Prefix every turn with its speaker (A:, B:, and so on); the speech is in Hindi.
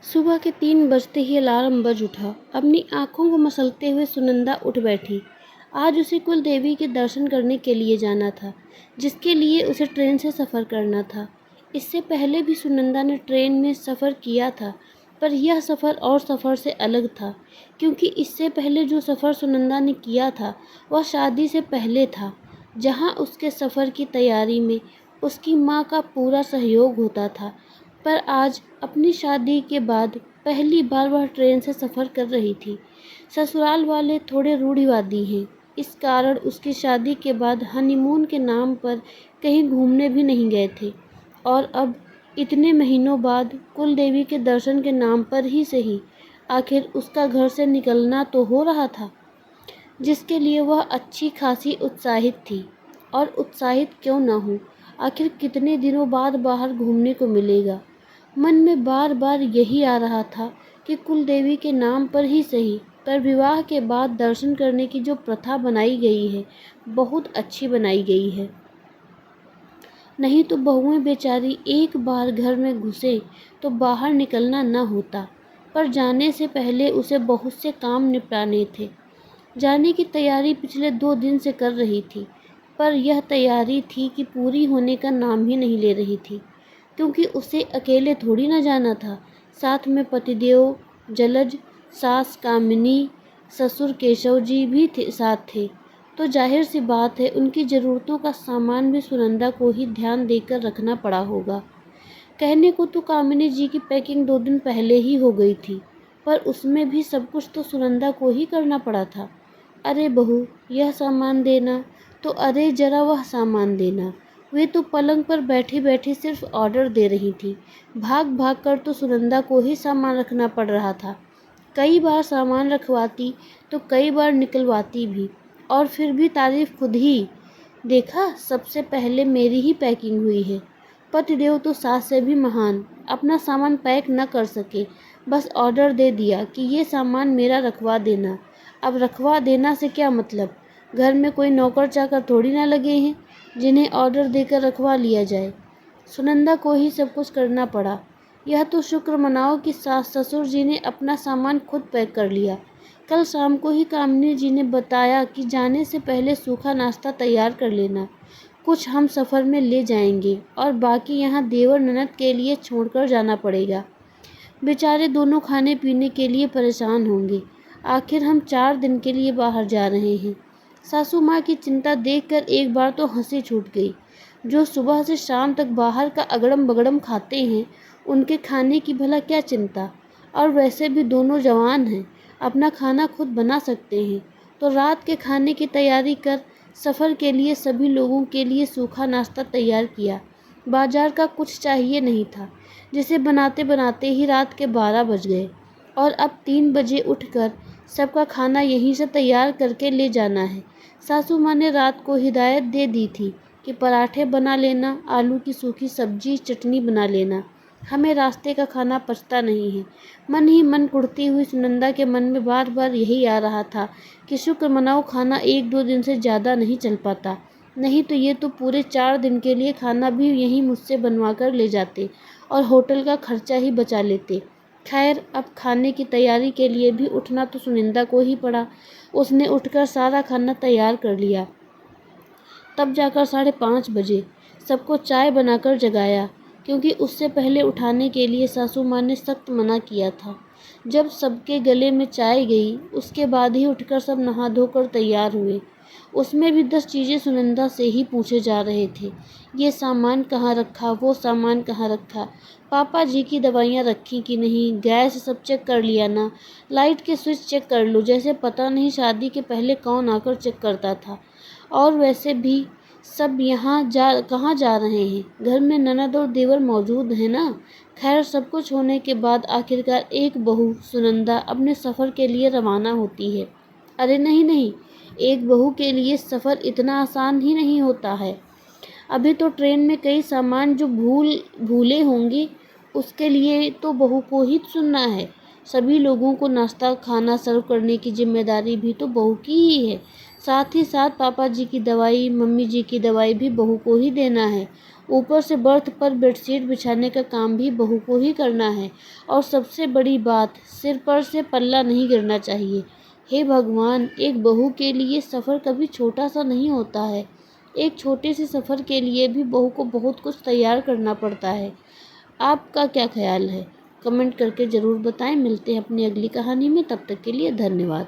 A: सुबह के 3 बजते ही अलार्म बज उठा। अपनी आँखों को मसलते हुए सुनंदा उठ बैठी। आज उसे कुल देवी के दर्शन करने के लिए जाना था, जिसके लिए उसे ट्रेन से सफ़र करना था। इससे पहले भी सुनंदा ने ट्रेन में सफ़र किया था, पर यह सफ़र और सफ़र से अलग था, क्योंकि इससे पहले जो सफ़र सुनंदा ने किया था वह शादी से पहले था, जहाँ उसके सफ़र की तैयारी में उसकी माँ का पूरा सहयोग होता था। पर आज अपनी शादी के बाद पहली बार वह ट्रेन से सफ़र कर रही थी। ससुराल वाले थोड़े रूढ़िवादी हैं, इस कारण उसकी शादी के बाद हनीमून के नाम पर कहीं घूमने भी नहीं गए थे, और अब इतने महीनों बाद कुल देवी के दर्शन के नाम पर ही सही, आखिर उसका घर से निकलना तो हो रहा था, जिसके लिए वह अच्छी खासी उत्साहित थी। और उत्साहित क्यों न हो, आखिर कितने दिनों बाद बाहर घूमने को मिलेगा। मन में बार बार यही आ रहा था कि कुल देवी के नाम पर ही सही, पर विवाह के बाद दर्शन करने की जो प्रथा बनाई गई है, बहुत अच्छी बनाई गई है। नहीं तो बहुएं बेचारी एक बार घर में घुसे तो बाहर निकलना न होता। पर जाने से पहले उसे बहुत से काम निपटाने थे। जाने की तैयारी पिछले 2 दिन से कर रही थी, पर यह तैयारी थी कि पूरी होने का नाम ही नहीं ले रही थी, क्योंकि उसे अकेले थोड़ी ना जाना था। साथ में पतिदेव, जलज, सास कामिनी, ससुर केशव जी भी साथ थे। तो जाहिर सी बात है, उनकी ज़रूरतों का सामान भी सुनंदा को ही ध्यान देकर रखना पड़ा होगा। कहने को तो कामिनी जी की पैकिंग 2 दिन पहले ही हो गई थी, पर उसमें भी सब कुछ तो सुनंदा को ही करना पड़ा था। अरे बहू, यह सामान देना, तो अरे ज़रा वह सामान देना। वे तो पलंग पर बैठी बैठी सिर्फ ऑर्डर दे रही थी। भाग भाग कर तो सुनंदा को ही सामान रखना पड़ रहा था। कई बार सामान रखवाती तो कई बार निकलवाती भी, और फिर भी तारीफ खुद ही। देखा, सबसे पहले मेरी ही पैकिंग हुई है। पतिदेव तो सास से भी महान, अपना सामान पैक न कर सके, बस ऑर्डर दे दिया कि ये सामान मेरा रखवा देना। अब रखवा देना से क्या मतलब, घर में कोई नौकर चाकर थोड़ी ना लगे हैं जिन्हें ऑर्डर देकर रखवा लिया जाए। सुनंदा को ही सब कुछ करना पड़ा। यह तो शुक्र मनाओ कि सास ससुर जी ने अपना सामान खुद पैक कर लिया। कल शाम को ही कामिनी जी ने बताया कि जाने से पहले सूखा नाश्ता तैयार कर लेना, कुछ हम सफ़र में ले जाएंगे और बाकी यहाँ देवर ननद के लिए छोड़कर जाना पड़ेगा। बेचारे दोनों खाने पीने के लिए परेशान होंगे। आखिर हम 4 दिन के लिए बाहर जा रहे हैं। सासू माँ की चिंता देखकर एक बार तो हंसी छूट गई। जो सुबह से शाम तक बाहर का अगड़म बगड़म खाते हैं, उनके खाने की भला क्या चिंता। और वैसे भी दोनों जवान हैं, अपना खाना खुद बना सकते हैं। तो रात के खाने की तैयारी कर सफ़र के लिए सभी लोगों के लिए सूखा नाश्ता तैयार किया। बाजार का कुछ चाहिए नहीं था, जिसे बनाते बनाते ही रात के 12 बज गए। और अब 3 बजे उठकर सबका खाना यहीं से तैयार करके ले जाना है। सासू माँ ने रात को हिदायत दे दी थी कि पराठे बना लेना, आलू की सूखी सब्जी, चटनी बना लेना, हमें रास्ते का खाना पचता नहीं है। मन ही मन कुढ़ती हुई सुनंदा के मन में बार बार यही आ रहा था कि शुक्र मनाओ खाना 1-2 दिन से ज़्यादा नहीं चल पाता, नहीं तो ये तो पूरे 4 दिन के लिए खाना भी यहीं मुझसे बनवा कर ले जाते और होटल का खर्चा ही बचा लेते। खैर, अब खाने की तैयारी के लिए भी उठना तो सुनंदा को ही पड़ा। उसने उठकर सारा खाना तैयार कर लिया। तब जाकर 5:30 बजे सबको चाय बनाकर जगाया, क्योंकि उससे पहले उठाने के लिए सासू माँ ने सख्त मना किया था। जब सबके गले में चाय गई, उसके बाद ही उठकर सब नहा धोकर तैयार हुए। उसमें भी 10 चीज़ें सुनंदा से ही पूछे जा रहे थे। ये सामान कहाँ रखा, वो सामान कहाँ रखा, पापा जी की दवाइयाँ रखी कि नहीं, गैस सब चेक कर लिया ना, लाइट के स्विच चेक कर लो, जैसे पता नहीं शादी के पहले कौन आकर चेक करता था। और वैसे भी सब यहाँ कहाँ जा रहे हैं, घर में ननद और देवर मौजूद हैं ना। खैर, सब कुछ होने के बाद आखिरकार एक बहू सुनंदा अपने सफ़र के लिए रवाना होती है। अरे नहीं नहीं, एक बहू के लिए सफ़र इतना आसान ही नहीं होता है। अभी तो ट्रेन में कई सामान जो भूले होंगे, उसके लिए तो बहू को ही सुनना है। सभी लोगों को नाश्ता खाना सर्व करने की जिम्मेदारी भी तो बहू की ही है। साथ ही साथ पापा जी की दवाई, मम्मी जी की दवाई भी बहू को ही देना है। ऊपर से बर्थ पर बेडशीट बिछाने का काम भी बहू को ही करना है। और सबसे बड़ी बात, सिर पर से पल्ला नहीं गिरना चाहिए। हे भगवान, एक बहू के लिए सफ़र कभी छोटा सा नहीं होता है। एक छोटे से सफ़र के लिए भी बहू को बहुत कुछ तैयार करना पड़ता है। आपका क्या ख्याल है? कमेंट करके ज़रूर बताएं। मिलते हैं अपनी अगली कहानी में, तब तक के लिए धन्यवाद।